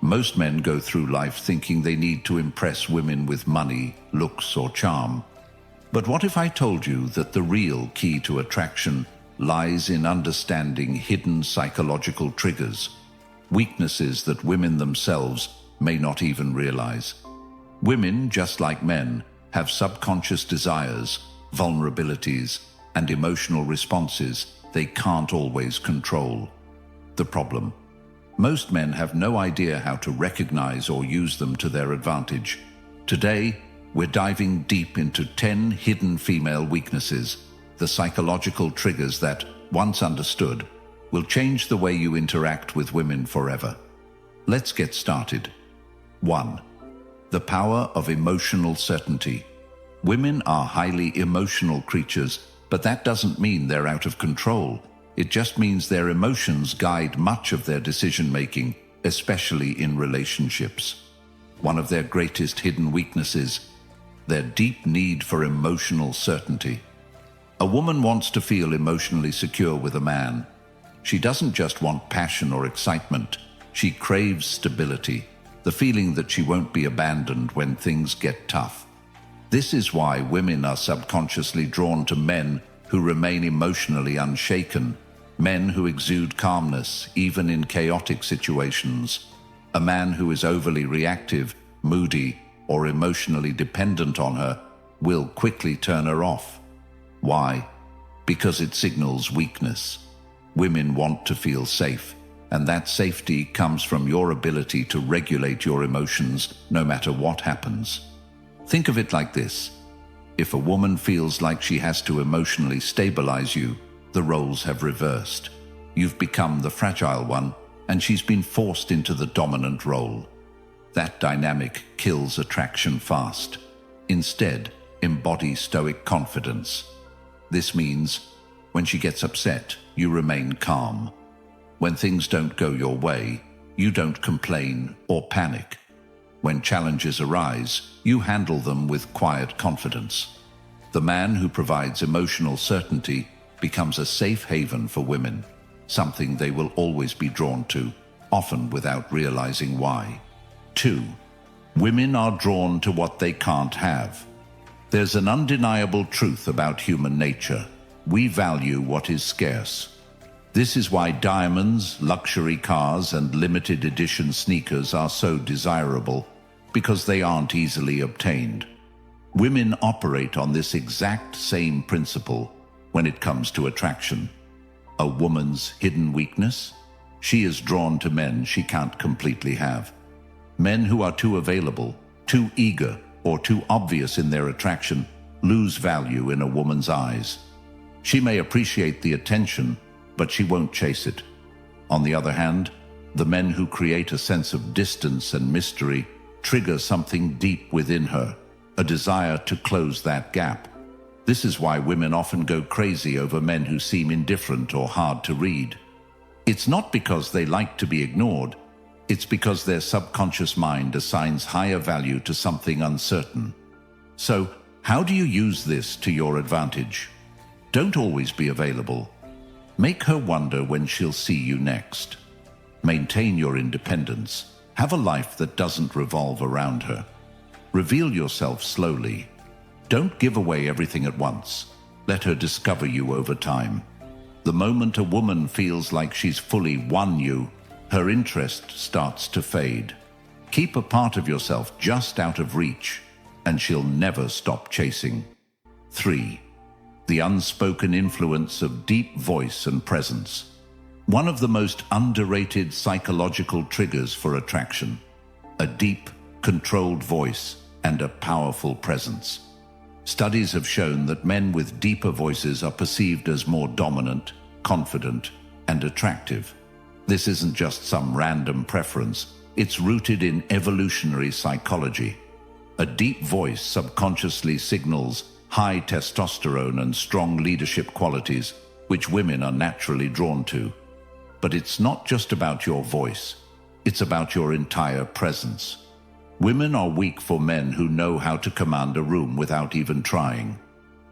Most men go through life thinking they need to impress women with money, looks, or charm. But what if I told you that the real key to attraction lies in understanding hidden psychological triggers, weaknesses that women themselves may not even realize? Women, just like men, have subconscious desires, vulnerabilities, and emotional responses they can't always control. The problem: most men have no idea how to recognize or use them to their advantage. Today, we're diving deep into 10 hidden female weaknesses, the psychological triggers that, once understood, will change the way you interact with women forever. Let's get started. 1. The power of emotional certainty. Women are highly emotional creatures, but that doesn't mean they're out of control. It just means their emotions guide much of their decision-making, especially in relationships. One of their greatest hidden weaknesses: their deep need for emotional certainty. A woman wants to feel emotionally secure with a man. She doesn't just want passion or excitement. She craves stability, the feeling that she won't be abandoned when things get tough. This is why women are subconsciously drawn to men who remain emotionally unshaken, men who exude calmness even in chaotic situations. A man who is overly reactive, moody, or emotionally dependent on her will quickly turn her off. Why? Because it signals weakness. Women want to feel safe, and that safety comes from your ability to regulate your emotions no matter what happens. Think of it like this: if a woman feels like she has to emotionally stabilize you, the roles have reversed. You've become the fragile one, and she's been forced into the dominant role. That dynamic kills attraction fast. Instead, embody stoic confidence. This means, when she gets upset, you remain calm. When things don't go your way, you don't complain or panic. When challenges arise, you handle them with quiet confidence. The man who provides emotional certainty becomes a safe haven for women, something they will always be drawn to, often without realizing why. 2. Women are drawn to what they can't have. There's an undeniable truth about human nature: we value what is scarce. This is why diamonds, luxury cars, and limited edition sneakers are so desirable, because they aren't easily obtained. Women operate on this exact same principle when it comes to attraction. A woman's hidden weakness: she is drawn to men she can't completely have. Men who are too available, too eager, or too obvious in their attraction lose value in a woman's eyes. She may appreciate the attention, but she won't chase it. On the other hand, the men who create a sense of distance and mystery trigger something deep within her, a desire to close that gap. This is why women often go crazy over men who seem indifferent or hard to read. It's not because they like to be ignored. It's because their subconscious mind assigns higher value to something uncertain. So, how do you use this to your advantage? Don't always be available. Make her wonder when she'll see you next. Maintain your independence. Have a life that doesn't revolve around her. Reveal yourself slowly. Don't give away everything at once. Let her discover you over time. The moment a woman feels like she's fully won you, her interest starts to fade. Keep a part of yourself just out of reach, and she'll never stop chasing. 3. The unspoken influence of deep voice and presence. One of the most underrated psychological triggers for attraction: a deep, controlled voice and a powerful presence. Studies have shown that men with deeper voices are perceived as more dominant, confident, and attractive. This isn't just some random preference. It's rooted in evolutionary psychology. A deep voice subconsciously signals high testosterone and strong leadership qualities, which women are naturally drawn to. But it's not just about your voice. It's about your entire presence. Women are weak for men who know how to command a room without even trying.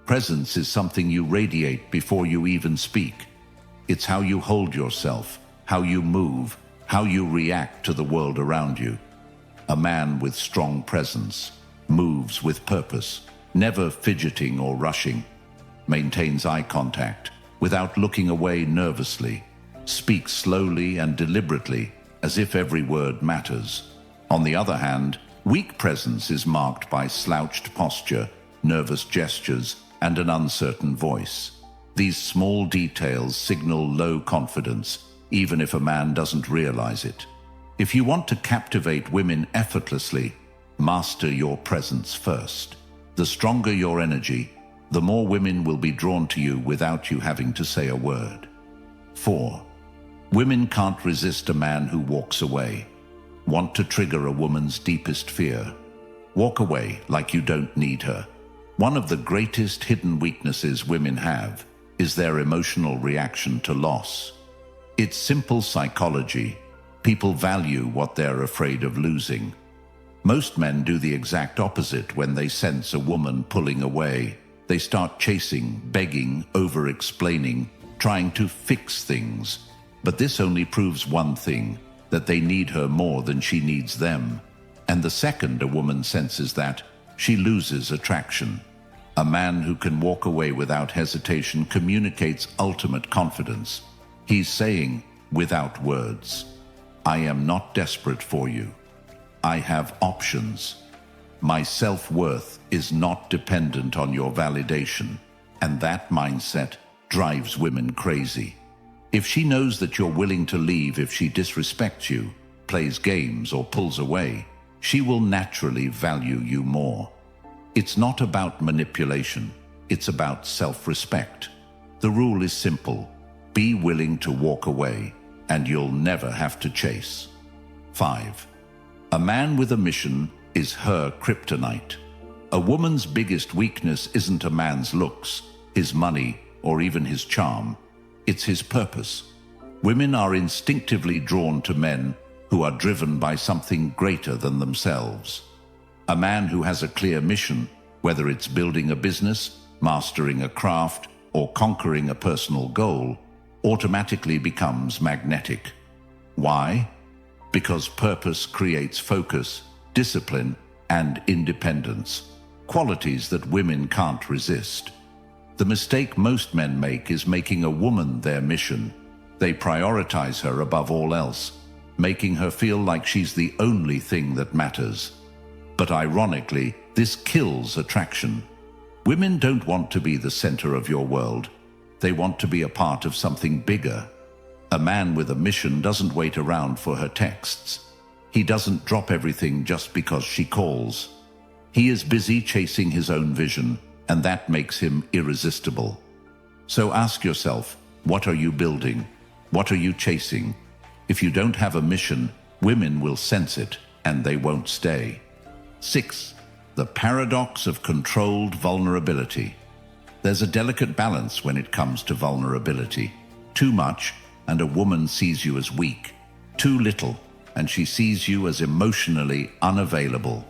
Presence is something you radiate before you even speak. It's how you hold yourself, how you move, how you react to the world around you. A man with strong presence moves with purpose, never fidgeting or rushing, maintains eye contact without looking away nervously, speaks slowly and deliberately as if every word matters. On the other hand, weak presence is marked by slouched posture, nervous gestures, and an uncertain voice. These small details signal low confidence, even if a man doesn't realize it. If you want to captivate women effortlessly, master your presence first. The stronger your energy, the more women will be drawn to you without you having to say a word. 4. Women can't resist a man who walks away. Want to trigger a woman's deepest fear? Walk away like you don't need her. One of the greatest hidden weaknesses women have is their emotional reaction to loss. It's simple psychology. People value what they're afraid of losing. Most men do the exact opposite when they sense a woman pulling away. They start chasing, begging, over-explaining, trying to fix things. But this only proves one thing, that they need her more than she needs them. And the second a woman senses that, she loses attraction. A man who can walk away without hesitation communicates ultimate confidence. He's saying, without words, I am not desperate for you. I have options. My self-worth is not dependent on your validation, and that mindset drives women crazy. If she knows that you're willing to leave if she disrespects you, plays games, or pulls away, she will naturally value you more. It's not about manipulation, it's about self-respect. The rule is simple: be willing to walk away, and you'll never have to chase. 5. A man with a mission is her kryptonite. A woman's biggest weakness isn't a man's looks, his money, or even his charm. It's his purpose. Women are instinctively drawn to men who are driven by something greater than themselves. A man who has a clear mission, whether it's building a business, mastering a craft, or conquering a personal goal, automatically becomes magnetic. Why? Because purpose creates focus, discipline, and independence, qualities that women can't resist. The mistake most men make is making a woman their mission. They prioritize her above all else, making her feel like she's the only thing that matters. But ironically, this kills attraction. Women don't want to be the center of your world. They want to be a part of something bigger. A man with a mission doesn't wait around for her texts. He doesn't drop everything just because she calls. He is busy chasing his own vision, and that makes him irresistible. So ask yourself, what are you building? What are you chasing? If you don't have a mission, women will sense it, and they won't stay. 6. The paradox of controlled vulnerability. There's a delicate balance when it comes to vulnerability. Too much, and a woman sees you as weak. Too little, and she sees you as emotionally unavailable.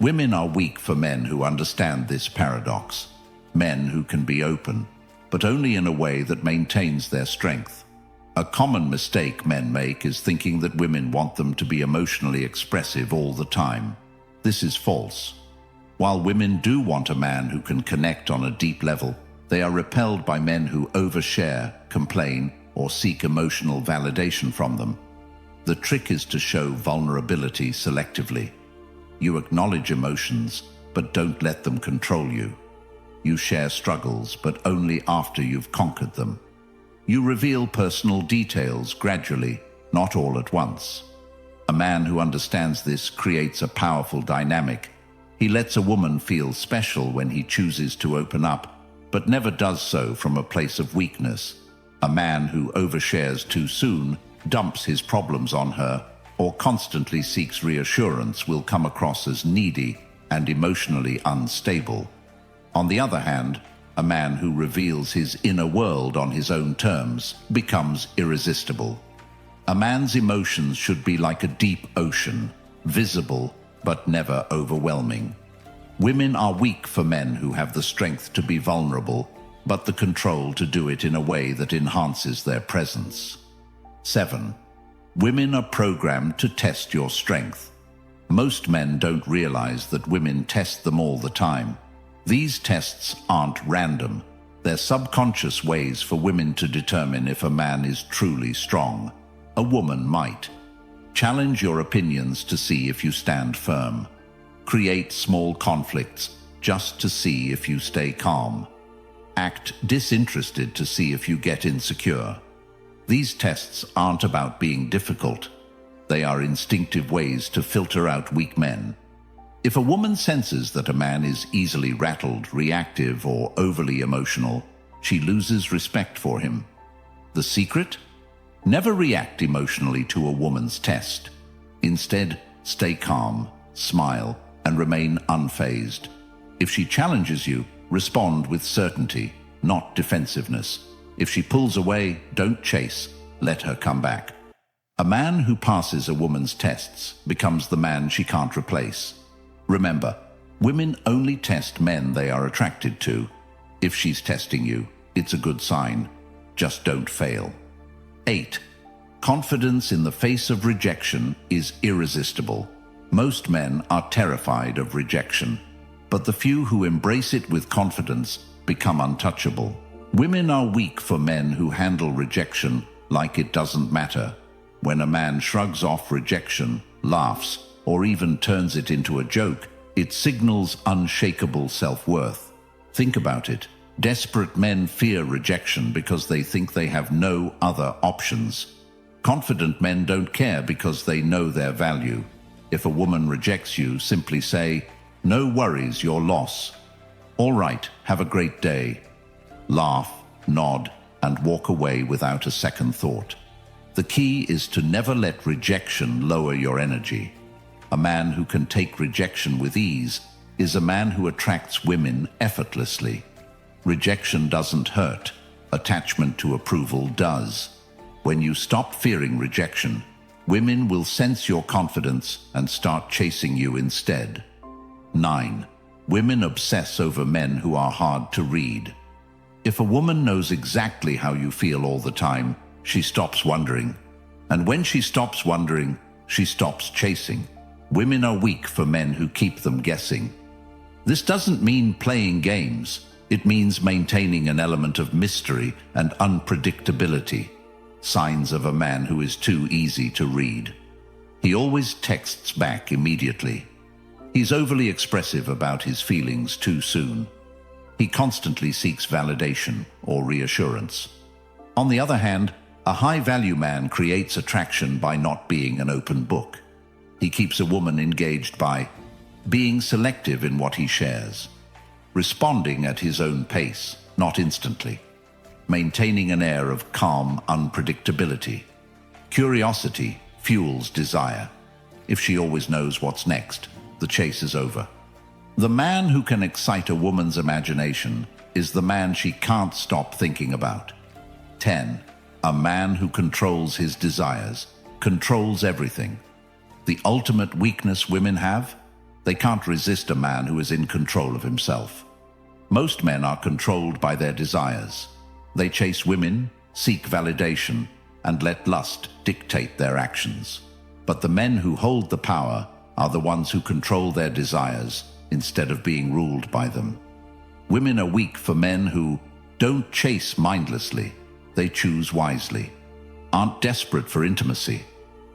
Women are weak for men who understand this paradox. Men who can be open, but only in a way that maintains their strength. A common mistake men make is thinking that women want them to be emotionally expressive all the time. This is false. While women do want a man who can connect on a deep level, they are repelled by men who overshare, complain, or seek emotional validation from them. The trick is to show vulnerability selectively. You acknowledge emotions, but don't let them control you. You share struggles, but only after you've conquered them. You reveal personal details gradually, not all at once. A man who understands this creates a powerful dynamic. He lets a woman feel special when he chooses to open up, but never does so from a place of weakness. A man who overshares too soon, dumps his problems on her, or constantly seeks reassurance will come across as needy and emotionally unstable. On the other hand, a man who reveals his inner world on his own terms becomes irresistible. A man's emotions should be like a deep ocean, visible but never overwhelming. Women are weak for men who have the strength to be vulnerable, but the control to do it in a way that enhances their presence. 7. Women are programmed to test your strength. Most men don't realize that women test them all the time. These tests aren't random. They're subconscious ways for women to determine if a man is truly strong. A woman might challenge your opinions to see if you stand firm. Create small conflicts just to see if you stay calm. Act disinterested to see if you get insecure. These tests aren't about being difficult. They are instinctive ways to filter out weak men. If a woman senses that a man is easily rattled, reactive, or overly emotional, she loses respect for him. The secret? Never react emotionally to a woman's test. Instead, stay calm, smile, and remain unfazed. If she challenges you, respond with certainty, not defensiveness. If she pulls away, don't chase, let her come back. A man who passes a woman's tests becomes the man she can't replace. Remember, women only test men they are attracted to. If she's testing you, it's a good sign. Just don't fail. 8. Confidence in the face of rejection is irresistible. Most men are terrified of rejection, but the few who embrace it with confidence become untouchable. Women are weak for men who handle rejection like it doesn't matter. When a man shrugs off rejection, laughs, or even turns it into a joke, it signals unshakable self-worth. Think about it. Desperate men fear rejection because they think they have no other options. Confident men don't care because they know their value. If a woman rejects you, simply say, "No worries, your loss. All right, have a great day." Laugh, nod, and walk away without a second thought. The key is to never let rejection lower your energy. A man who can take rejection with ease is a man who attracts women effortlessly. Rejection doesn't hurt. Attachment to approval does. When you stop fearing rejection, women will sense your confidence and start chasing you instead. 9. Women obsess over men who are hard to read. If a woman knows exactly how you feel all the time, she stops wondering. And when she stops wondering, she stops chasing. Women are weak for men who keep them guessing. This doesn't mean playing games. It means maintaining an element of mystery and unpredictability. Signs of a man who is too easy to read. He always texts back immediately. He's overly expressive about his feelings too soon. He constantly seeks validation or reassurance. On the other hand, a high-value man creates attraction by not being an open book. He keeps a woman engaged by being selective in what he shares, responding at his own pace, not instantly, maintaining an air of calm unpredictability. Curiosity fuels desire. If she always knows what's next, the chase is over. The man who can excite a woman's imagination is the man she can't stop thinking about. 10. A man who controls his desires, controls everything. The ultimate weakness women have? They can't resist a man who is in control of himself. Most men are controlled by their desires. They chase women, seek validation, and let lust dictate their actions. But the men who hold the power are the ones who control their desires instead of being ruled by them. Women are weak for men who don't chase mindlessly. They choose wisely, aren't desperate for intimacy.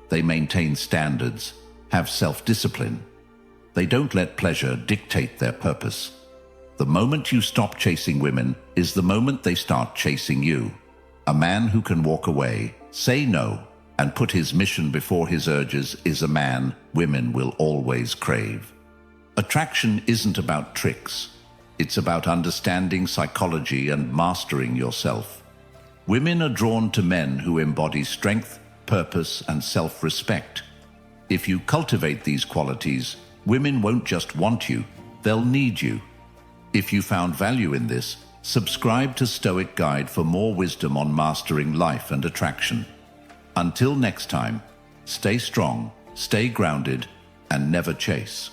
They maintain standards, have self-discipline. They don't let pleasure dictate their purpose. The moment you stop chasing women is the moment they start chasing you. A man who can walk away, say no, and put his mission before his urges is a man women will always crave. Attraction isn't about tricks. It's about understanding psychology and mastering yourself. Women are drawn to men who embody strength, purpose, and self-respect. If you cultivate these qualities, women won't just want you, they'll need you. If you found value in this, subscribe to Stoic Guide for more wisdom on mastering life and attraction. Until next time, stay strong, stay grounded, and never chase.